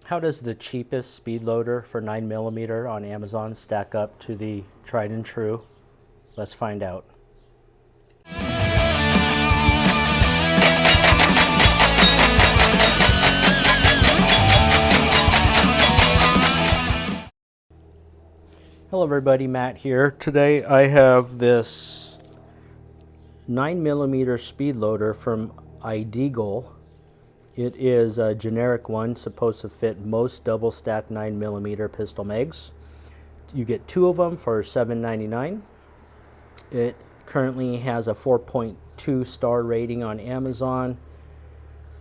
How does the cheapest speed loader for 9mm on Amazon stack up to the tried and true? Let's find out. Hello everybody, Matt here. Today I have this 9mm speed loader from Ideagle. It is a generic one, supposed to fit most double stack 9mm pistol mags. You get two of them for $7.99. It currently has a 4.2 star rating on Amazon.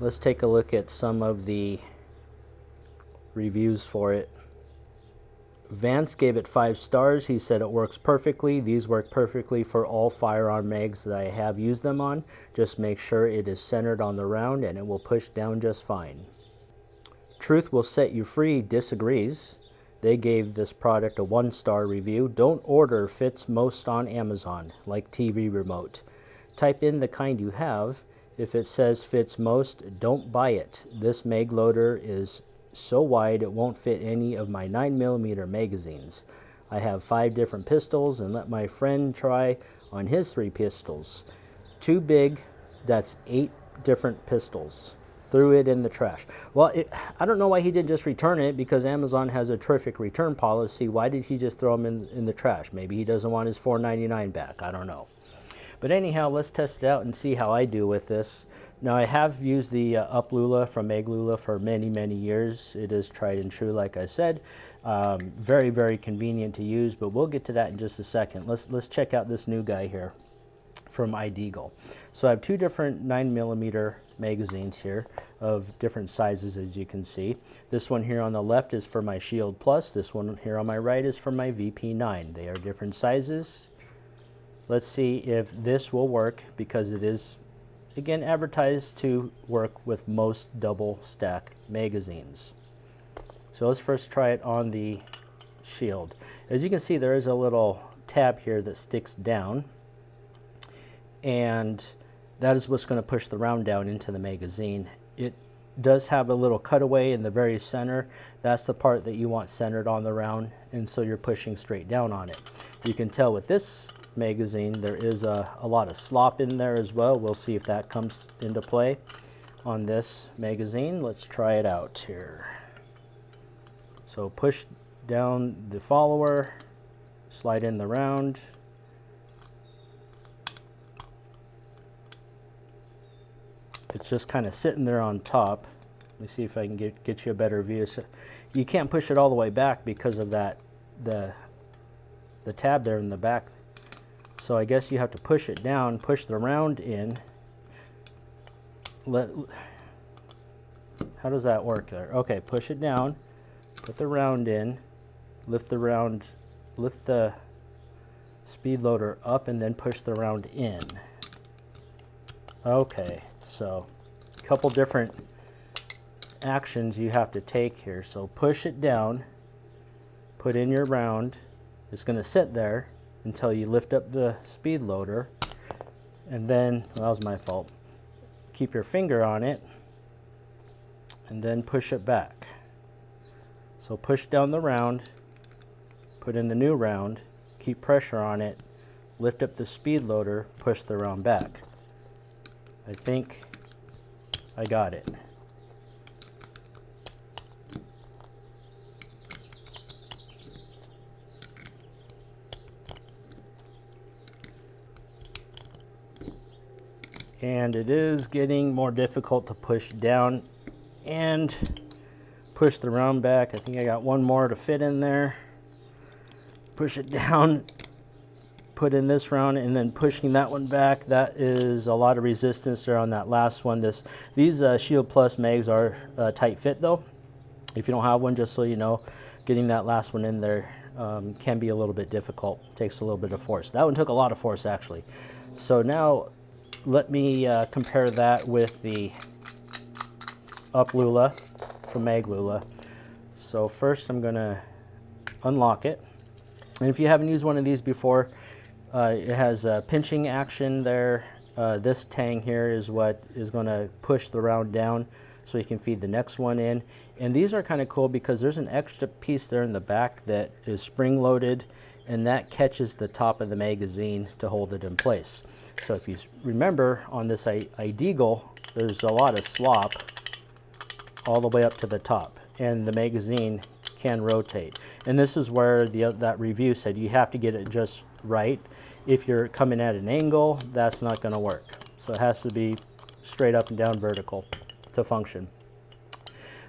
Let's take a look at some of the reviews for it. Vance gave it 5 stars. He said it works perfectly. These work perfectly for all firearm mags that I have used them on. Just make sure it is centered on the round and it will push down just fine. Truth Will Set You Free disagrees. They gave this product a 1-star review. Don't order, fits most on Amazon, like TV remote. Type in the kind you have. If it says fits most, don't buy it. This mag loader is so wide it won't fit any of my 9mm magazines. I have 5 different pistols and let my friend try on his 3 pistols. Too big, that's 8 different pistols. Threw it in the trash. Well, I don't know why he didn't just return it, because Amazon has a terrific return policy. Why did he just throw them in the trash? Maybe he doesn't want his $4.99 back. I don't know. But anyhow, let's test it out and see how I do with this. Now, I have used the UpLula from Maglula for many, many years. It is tried and true, like I said. Very, very convenient to use, but we'll get to that in just a second. Let's check out this new guy here from Ideagle. So I have 2 different 9mm magazines here of different sizes, as you can see. This one here on the left is for my Shield Plus. This one here on my right is for my VP9. They are different sizes. Let's see if this will work, because it is, again, advertised to work with most double stack magazines. So let's first try it on the Shield. As you can see, there is a little tab here that sticks down, and that is what's going to push the round down into the magazine. It does have a little cutaway in the very center. That's the part that you want centered on the round, and so you're pushing straight down on it. You can tell with this magazine there is a lot of slop in there as well. We'll see if that comes into play on this magazine. Let's try it out here. So push down the follower, slide in the round. It's just kind of sitting there on top. Let me see if I can get you a better view. So you can't push it all the way back because of that the tab there in the back. So I guess you have to push it down, push the round in. How does that work there? Okay, push it down, put the round in, lift the speed loader up, and then push the round in. Okay, so a couple different actions you have to take here. So push it down, put in your round. It's going to sit there until you lift up the speed loader, and then, well, that was my fault. Keep your finger on it and then push it back. So push down the round, put in the new round, keep pressure on it, lift up the speed loader, push the round back. I think I got it. And it is getting more difficult to push down and push the round back. I think I got one more to fit in there. Push it down, put in this round, and then pushing that one back. That is a lot of resistance there on that last one. These Shield Plus mags are tight fit though. If you don't have one, just so you know, getting that last one in there can be a little bit difficult. Takes a little bit of force. That one took a lot of force actually. So now let me compare that with the UpLula from Maglula. So first I'm going to unlock it. And if you haven't used one of these before, it has a pinching action there. This tang here is what is going to push the round down. so you can feed the next one in. And these are kind of cool because there's an extra piece there in the back that is spring loaded, and that catches the top of the magazine to hold it in place. So if you remember on this Ideagle, there's a lot of slop all the way up to the top, and the magazine can rotate. And this is where that review said you have to get it just right. If you're coming at an angle, that's not going to work. So it has to be straight up and down vertical to function.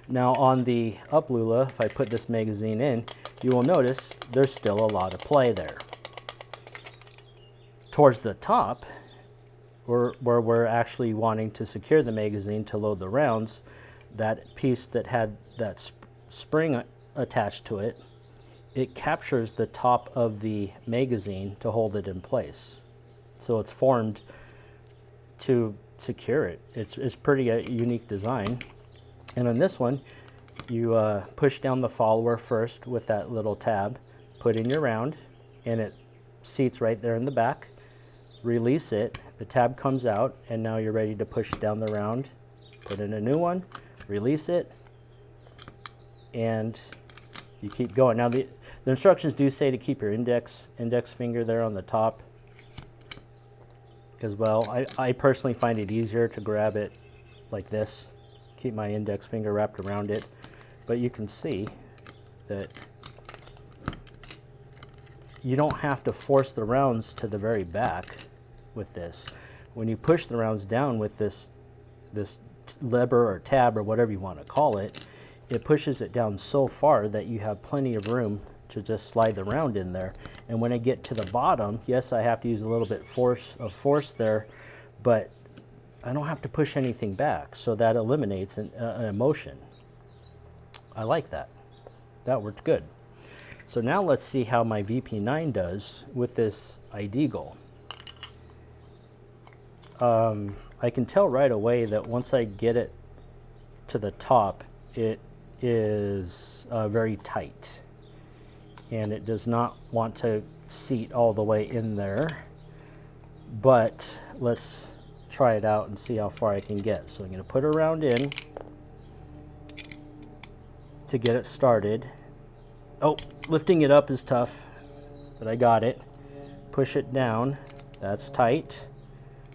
Now on the UpLula, if I put this magazine in, you will notice there's still a lot of play there. Towards the top, where we're actually wanting to secure the magazine to load the rounds, that piece that had that spring attached to it, it captures the top of the magazine to hold it in place. So it's formed to secure it. It's pretty unique design. And on this one, you push down the follower first with that little tab, put in your round, and it seats right there in the back. Release it, the tab comes out, and now you're ready to push down the round, put in a new one, release it, and you keep going. Now the instructions do say to keep your index finger there on the top as well. I personally find it easier to grab it like this, keep my index finger wrapped around it, but you can see that you don't have to force the rounds to the very back with this. When you push the rounds down with this lever or tab or whatever you want to call it, it pushes it down so far that you have plenty of room to just slide the round in there. And when I get to the bottom, yes, I have to use a little bit of force there, but I don't have to push anything back, so that eliminates an motion. I like that. That worked good. So now let's see how my VP9 does with this Ideagle. I can tell right away that once I get it to the top, it is very tight, and it does not want to seat all the way in there. But let's try it out and see how far I can get. So I'm going to put a round in to get it started. Oh, lifting it up is tough, but I got it. Push it down, that's tight.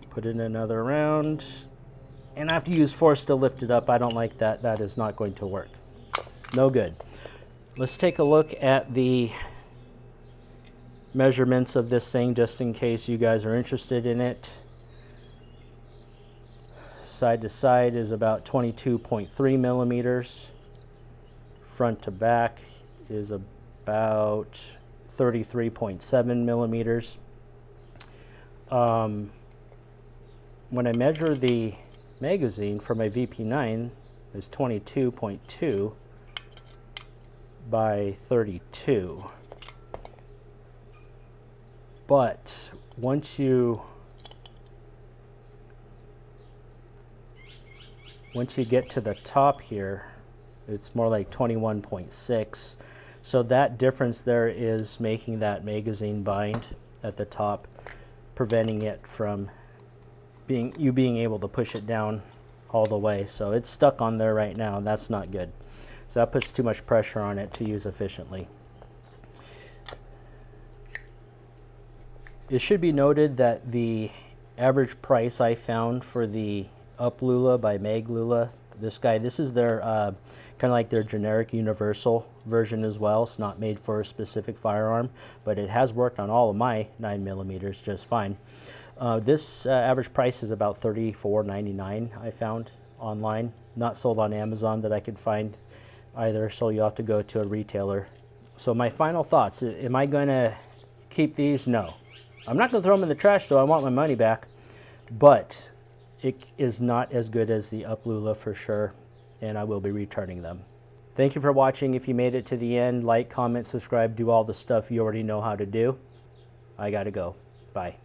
Put in another round, and I have to use force to lift it up. I don't like that. That is not going to work. No good. Let's take a look at the measurements of this thing just in case you guys are interested in it. Side to side is about 22.3 millimeters. Front to back is about 33.7 millimeters. When I measure the magazine for my VP9, it's 22.2 by 32. But once you get to the top here, it's more like 21.6. So that difference there is making that magazine bind at the top, preventing it from being able to push it down all the way. So it's stuck on there right now, and that's not good. So that puts too much pressure on it to use efficiently. It should be noted that the average price I found for the UpLula by MagLula, this is their kind of like their generic universal version as well. It's not made for a specific firearm, but it has worked on all of my 9mm just fine. This average price is about $34.99 I found online. Not sold on Amazon that I could find either, so you'll have to go to a retailer. So my final thoughts, am I going to keep these? No. I'm not going to throw them in the trash, though. I want my money back. But it is not as good as the UpLula for sure, and I will be returning them. Thank you for watching. If you made it to the end, like, comment, subscribe, do all the stuff you already know how to do. I gotta go. Bye.